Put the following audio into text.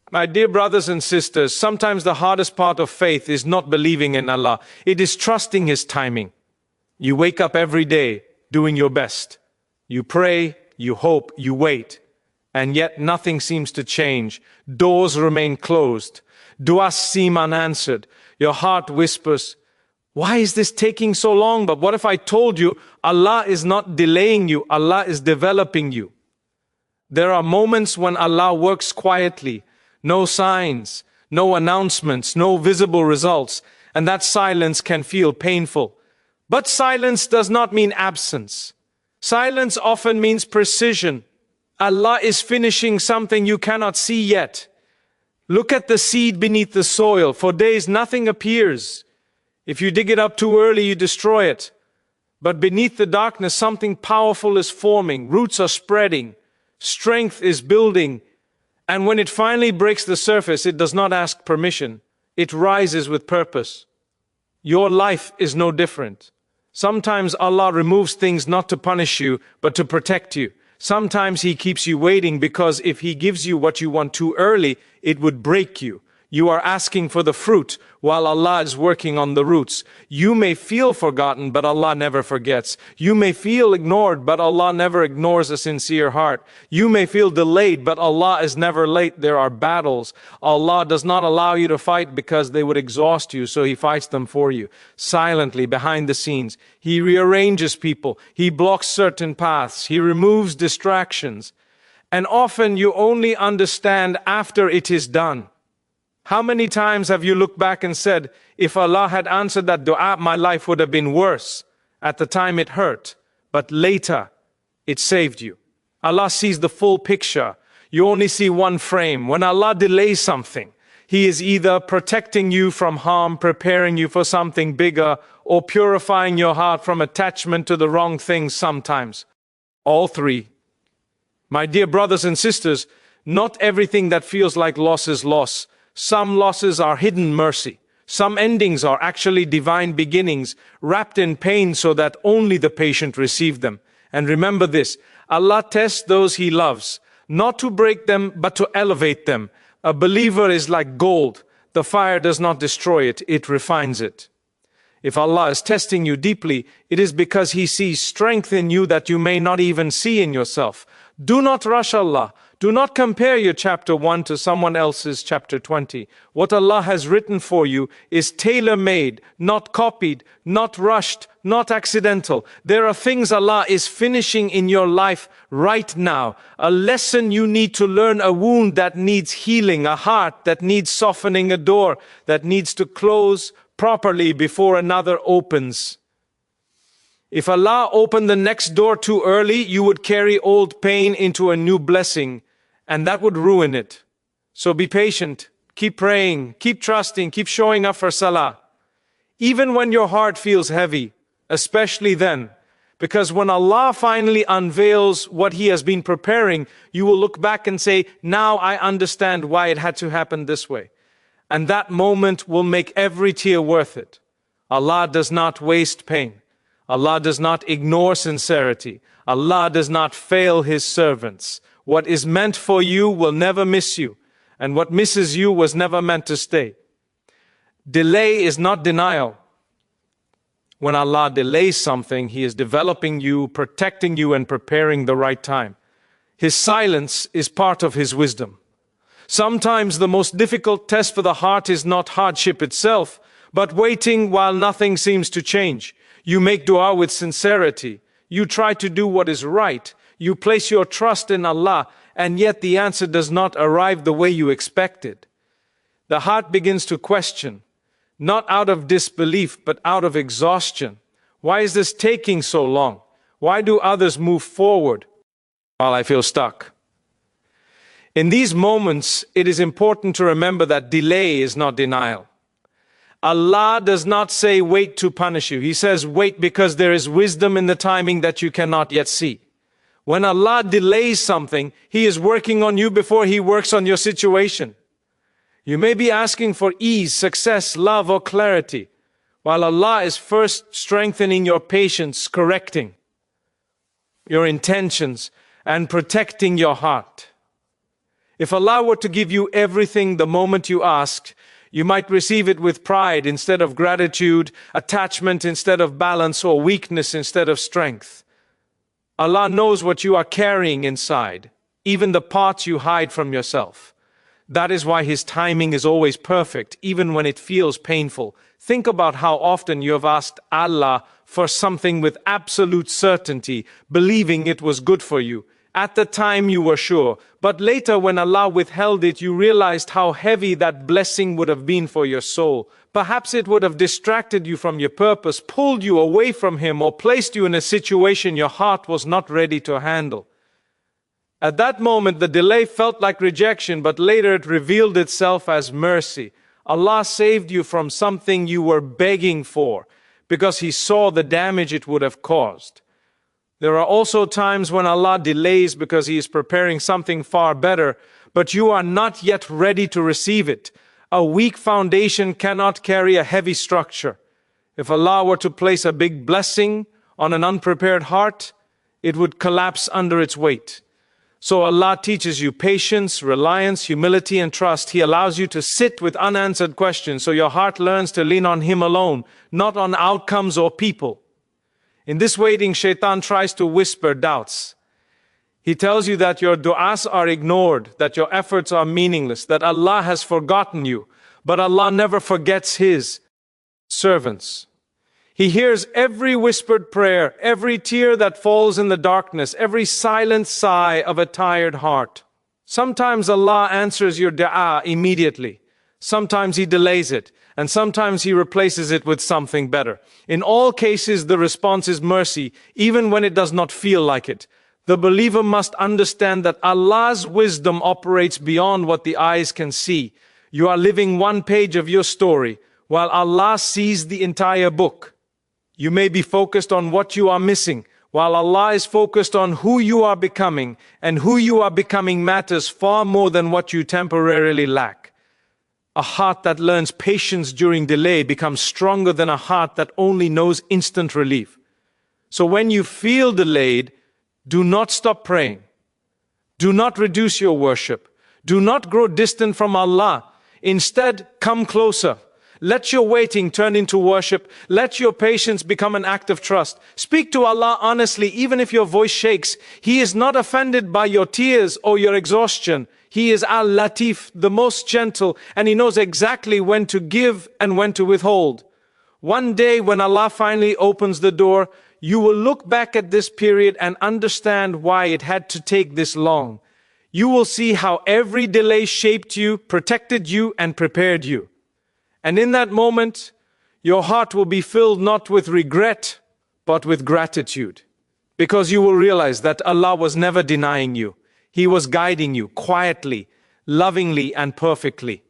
My dear brothers and sisters, sometimes the hardest part of faith is not believing in Allah. It is trusting His timing. You wake up every day doing your best. You pray, you hope, you wait. And yet nothing seems to change. Doors remain closed. Du'as seem unanswered. Your heart whispers, why is this taking so long? But what if I told you Allah is not delaying you, Allah is developing you? There are moments when Allah works quietly. No signs, no announcements, no visible results, and that silence can feel painful. But silence does not mean absence. Silence often means precision. Allah is finishing something you cannot see yet. Look at the seed beneath the soil. For days nothing appears. If you dig it up too early, you destroy it. But beneath the darkness, something powerful is forming. Roots are spreading. Strength is building. And when it finally breaks the surface, it does not ask permission. It rises with purpose. Your life is no different. Sometimes Allah removes things not to punish you, but to protect you. Sometimes He keeps you waiting because if He gives you what you want too early, it would break you. You are asking for the fruit while Allah is working on the roots. You may feel forgotten, but Allah never forgets. You may feel ignored, but Allah never ignores a sincere heart. You may feel delayed, but Allah is never late. There are battles. Allah does not allow you to fight because they would exhaust you, so He fights them for you. Silently, behind the scenes, He rearranges people. He blocks certain paths. He removes distractions. And often you only understand after it is done. How many times have you looked back and said, if Allah had answered that dua, my life would have been worse. At the time it hurt, but later it saved you. Allah sees the full picture. You only see one frame. When Allah delays something, He is either protecting you from harm, preparing you for something bigger, or purifying your heart from attachment to the wrong things sometimes. All three. My dear brothers and sisters, not everything that feels like loss is loss. Some losses are hidden mercy. Some endings are actually divine beginnings, wrapped in pain so that only the patient receive them. And remember this, Allah tests those He loves, not to break them, but to elevate them. A believer is like gold. The fire does not destroy it, it refines it. If Allah is testing you deeply, it is because He sees strength in you that you may not even see in yourself. Do not rush Allah. Do not compare your chapter 1 to someone else's chapter 20. What Allah has written for you is tailor-made, not copied, not rushed, not accidental. There are things Allah is finishing in your life right now. A lesson you need to learn, a wound that needs healing, a heart that needs softening, a door that needs to close properly before another opens. If Allah opened the next door too early, you would carry old pain into a new blessing, and that would ruin it. So be patient, keep praying, keep trusting, keep showing up for salah. Even when your heart feels heavy, especially then, because when Allah finally unveils what He has been preparing, you will look back and say, now I understand why it had to happen this way. And that moment will make every tear worth it. Allah does not waste pain. Allah does not ignore sincerity. Allah does not fail His servants. What is meant for you will never miss you, and what misses you was never meant to stay. Delay is not denial. When Allah delays something, He is developing you, protecting you, and preparing the right time. His silence is part of His wisdom. Sometimes the most difficult test for the heart is not hardship itself, but waiting while nothing seems to change. You make dua with sincerity. You try to do what is right. You place your trust in Allah, and yet the answer does not arrive the way you expected. The heart begins to question, not out of disbelief, but out of exhaustion. Why is this taking so long? Why do others move forward while I feel stuck? In these moments, it is important to remember that delay is not denial. Allah does not say wait to punish you. He says wait because there is wisdom in the timing that you cannot yet see. When Allah delays something, He is working on you before He works on your situation. You may be asking for ease, success, love, or clarity, while Allah is first strengthening your patience, correcting your intentions, and protecting your heart. If Allah were to give you everything the moment you asked, you might receive it with pride instead of gratitude, attachment instead of balance, or weakness instead of strength. Allah knows what you are carrying inside, even the parts you hide from yourself. That is why His timing is always perfect, even when it feels painful. Think about how often you have asked Allah for something with absolute certainty, believing it was good for you. At the time you were sure, but later when Allah withheld it, you realized how heavy that blessing would have been for your soul. Perhaps it would have distracted you from your purpose, pulled you away from Him, or placed you in a situation your heart was not ready to handle. At that moment, the delay felt like rejection, but later it revealed itself as mercy. Allah saved you from something you were begging for, because He saw the damage it would have caused. There are also times when Allah delays because He is preparing something far better, but you are not yet ready to receive it. A weak foundation cannot carry a heavy structure. If Allah were to place a big blessing on an unprepared heart, it would collapse under its weight. So Allah teaches you patience, reliance, humility, and trust. He allows you to sit with unanswered questions so your heart learns to lean on Him alone, not on outcomes or people. In this waiting, Shaitan tries to whisper doubts. He tells you that your du'as are ignored, that your efforts are meaningless, that Allah has forgotten you. But Allah never forgets His servants. He hears every whispered prayer, every tear that falls in the darkness, every silent sigh of a tired heart. Sometimes Allah answers your du'a immediately. Sometimes He delays it, and sometimes He replaces it with something better. In all cases, the response is mercy, even when it does not feel like it. The believer must understand that Allah's wisdom operates beyond what the eyes can see. You are living one page of your story, while Allah sees the entire book. You may be focused on what you are missing, while Allah is focused on who you are becoming, and who you are becoming matters far more than what you temporarily lack. A heart that learns patience during delay becomes stronger than a heart that only knows instant relief. So when you feel delayed, do not stop praying. Do not reduce your worship. Do not grow distant from Allah. Instead, come closer. Let your waiting turn into worship. Let your patience become an act of trust. Speak to Allah honestly, even if your voice shakes. He is not offended by your tears or your exhaustion. He is Al-Latif, the most gentle, and He knows exactly when to give and when to withhold. One day when Allah finally opens the door, you will look back at this period and understand why it had to take this long. You will see how every delay shaped you, protected you, and prepared you. And in that moment, your heart will be filled not with regret, but with gratitude. Because you will realize that Allah was never denying you. He was guiding you quietly, lovingly, and perfectly.